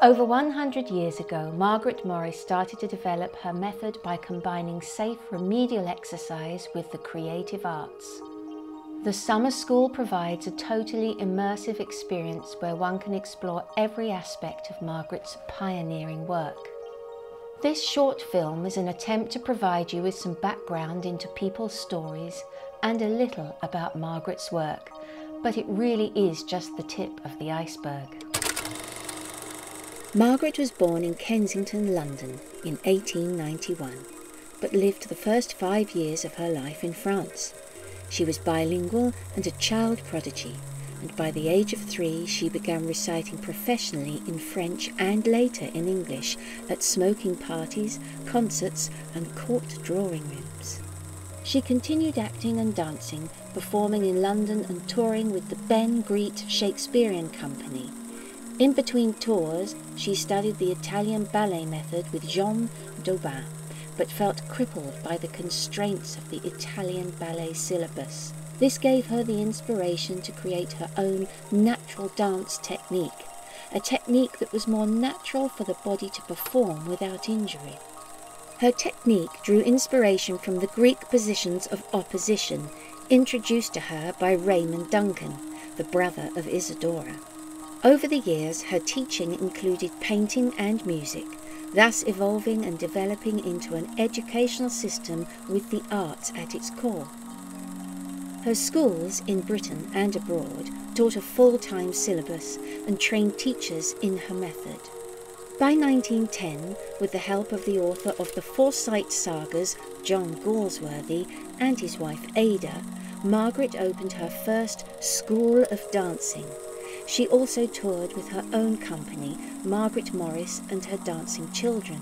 Over 100 years ago, Margaret Morris started to develop her method by combining safe remedial exercise with the creative arts. The summer school provides a totally immersive experience where one can explore every aspect of Margaret's pioneering work. This short film is an attempt to provide you with some background into people's stories and a little about Margaret's work, but it really is just the tip of the iceberg. Margaret was born in Kensington, London in 1891, but lived the first 5 years of her life in France. She was bilingual and a child prodigy, and by the age of 3 she began reciting professionally in French and later in English at smoking parties, concerts and court drawing rooms. She continued acting and dancing, performing in London and touring with the Ben Greet Shakespearean Company. In between tours, she studied the Italian ballet method with Jean Daubin, but felt crippled by the constraints of the Italian ballet syllabus. This gave her the inspiration to create her own natural dance technique, a technique that was more natural for the body to perform without injury. Her technique drew inspiration from the Greek positions of opposition, introduced to her by Raymond Duncan, the brother of Isadora. Over the years, her teaching included painting and music, thus evolving and developing into an educational system with the arts at its core. Her schools in Britain and abroad taught a full-time syllabus and trained teachers in her method. By 1910, with the help of the author of the Forsyte Sagas, John Galsworthy, and his wife Ada, Margaret opened her first School of Dancing. She also toured with her own company, Margaret Morris and her Dancing Children.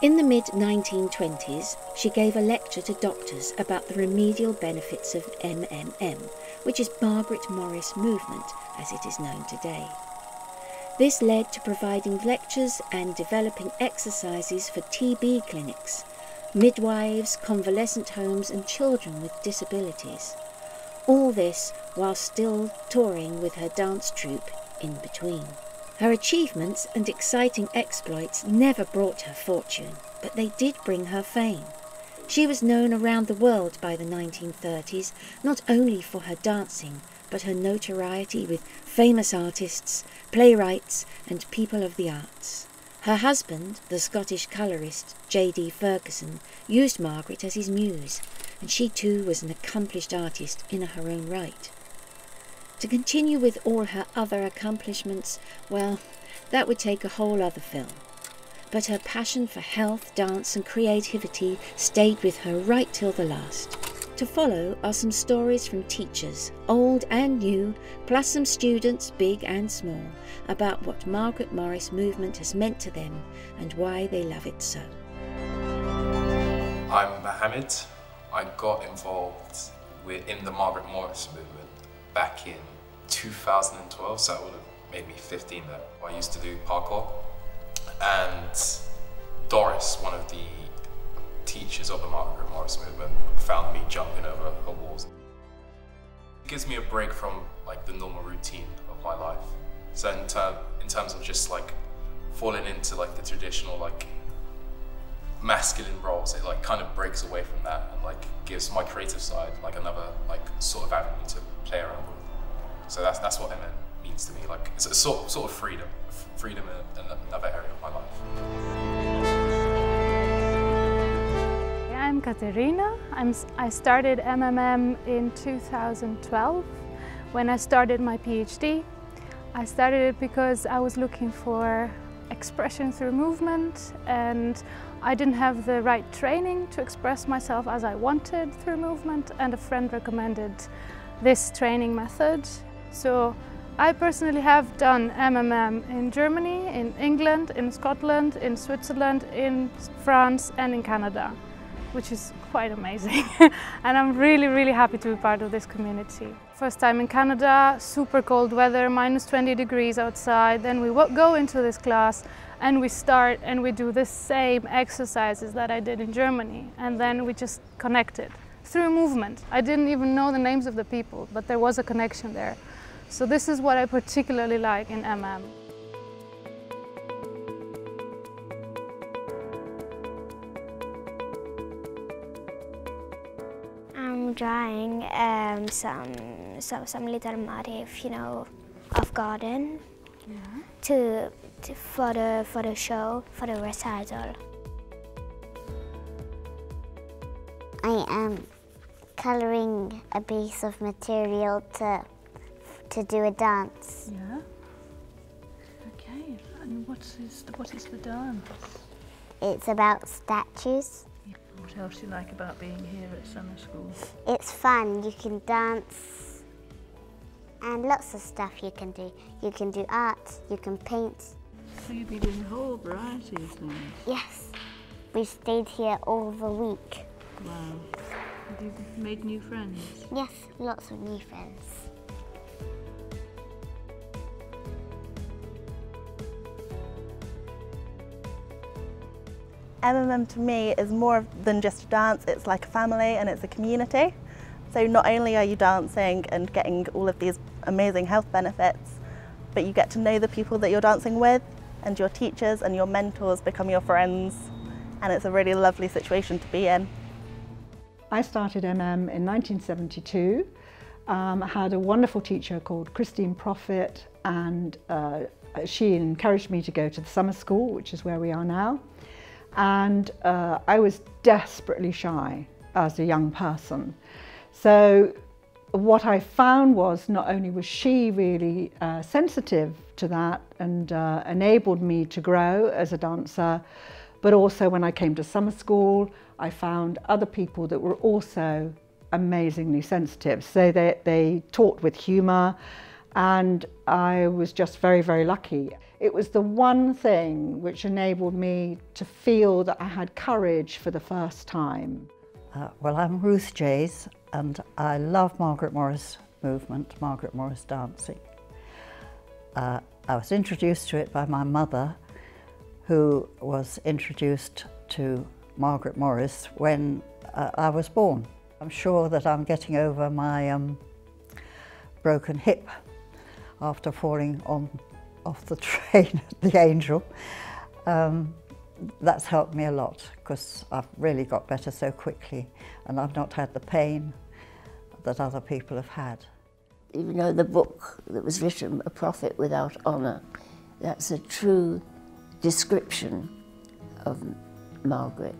In the mid-1920s, she gave a lecture to doctors about the remedial benefits of MMM, which is Margaret Morris Movement, as it is known today. This led to providing lectures and developing exercises for TB clinics, midwives, convalescent homes and children with disabilities. All this while still touring with her dance troupe in between. Her achievements and exciting exploits never brought her fortune, but they did bring her fame. She was known around the world by the 1930s, not only for her dancing, but her notoriety with famous artists, playwrights and people of the arts. Her husband, the Scottish colourist J.D. Ferguson, used Margaret as his muse, and she too was an accomplished artist in her own right. To continue with all her other accomplishments, well, that would take a whole other film. But her passion for health, dance and creativity stayed with her right till the last. To follow are some stories from teachers, old and new, plus some students, big and small, about what Margaret Morris Movement has meant to them and why they love it so. I'm Mohammed. I got involved in the Margaret Morris Movement back in 2012, so I would have made me 15 then. I used to do parkour, and Doris, one of the teachers of the Margaret Morris Movement, found me jumping over her walls. It gives me a break from like the normal routine of my life. So in terms of just like falling into like the traditional like masculine roles, it like kind of breaks away from that and like gives my creative side like another like sort of avenue to play around with. So that's what MM means to me. Like it's a sort of freedom in another area of my life. Yeah, I'm Katerina. I started MMM in 2012 when I started my PhD. I started it because I was looking for expression through movement, and I didn't have the right training to express myself as I wanted through movement, and a friend recommended this training method. So I personally have done MMM in Germany, in England, in Scotland, in Switzerland, in France and in Canada, which is quite amazing. And I'm really happy to be part of this community. First time in Canada, super cold weather, minus 20 degrees outside. Then we go into this class and we start and we do the same exercises that I did in Germany. And then we just connected through movement. I didn't even know the names of the people, but there was a connection there. So this is what I particularly like in MM. I'm drawing some little motif, you know, of garden for the show, for the recital. I am colouring a piece of material to do a dance. Yeah. Okay. And what is the dance? It's about statues. What else do you like about being here at summer school? It's fun. You can dance and lots of stuff you can do. You can do art, you can paint. So you've been doing a whole variety of things? Yes. We stayed here all the week. Wow. Have you made new friends? Yes, lots of new friends. MMM to me is more than just a dance, it's like a family and it's a community. So not only are you dancing and getting all of these amazing health benefits, but you get to know the people that you're dancing with, and your teachers and your mentors become your friends, and it's a really lovely situation to be in. I started MM in 1972. I had a wonderful teacher called Christine Prophet, and she encouraged me to go to the summer school, which is where we are now. And I was desperately shy as a young person. So what I found was not only was she really sensitive to that and enabled me to grow as a dancer, but also when I came to summer school, I found other people that were also amazingly sensitive. So they taught with humour, and I was just very, very lucky. It was the one thing which enabled me to feel that I had courage for the first time. Well, I'm Ruth Jeayes, and I love Margaret Morris Movement, Margaret Morris dancing. I was introduced to it by my mother, who was introduced to Margaret Morris when I was born. I'm sure that I'm getting over my broken hip after falling off the train at the Angel. That's helped me a lot because I've really got better so quickly, and I've not had the pain that other people have had. You know, the book that was written, A Prophet Without Honour, that's a true description of Margaret.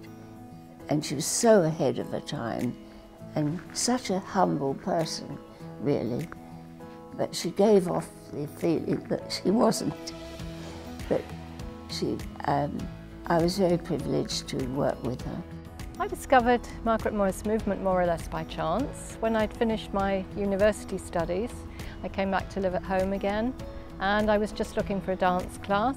And she was so ahead of her time and such a humble person, really. But she gave off the feeling that she wasn't. But I was very privileged to work with her. I discovered Margaret Morris Movement more or less by chance. When I'd finished my university studies, I came back to live at home again, and I was just looking for a dance class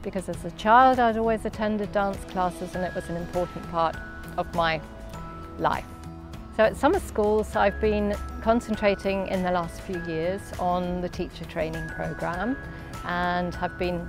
because as a child I'd always attended dance classes and it was an important part of my life. So at summer schools I've been concentrating in the last few years on the teacher training programme, and have been,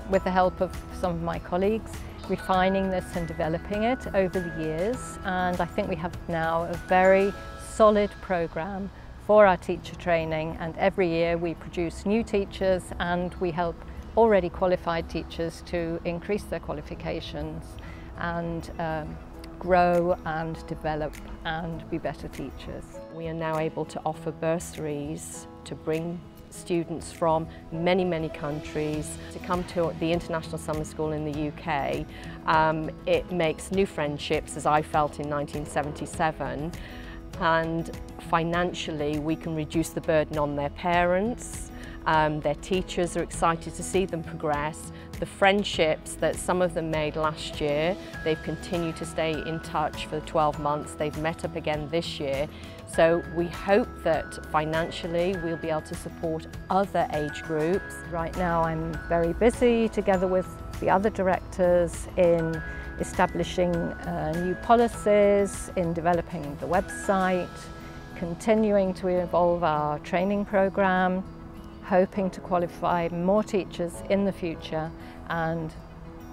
with the help of some of my colleagues, refining this and developing it over the years, and I think we have now a very solid programme for our teacher training, and every year we produce new teachers and we help already qualified teachers to increase their qualifications and grow and develop and be better teachers. We are now able to offer bursaries to bring students from many countries to come to the International Summer School in the UK. It makes new friendships, as I felt in 1977, and financially we can reduce the burden on their parents. Their teachers are excited to see them progress. The friendships that some of them made last year, they've continued to stay in touch for 12 months. They've met up again this year. So we hope that financially we'll be able to support other age groups. Right now I'm very busy together with the other directors in establishing new policies, in developing the website, continuing to evolve our training programme, hoping to qualify more teachers in the future, and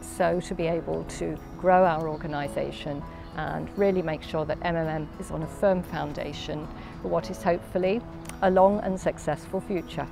so to be able to grow our organisation and really make sure that MMM is on a firm foundation for what is hopefully a long and successful future.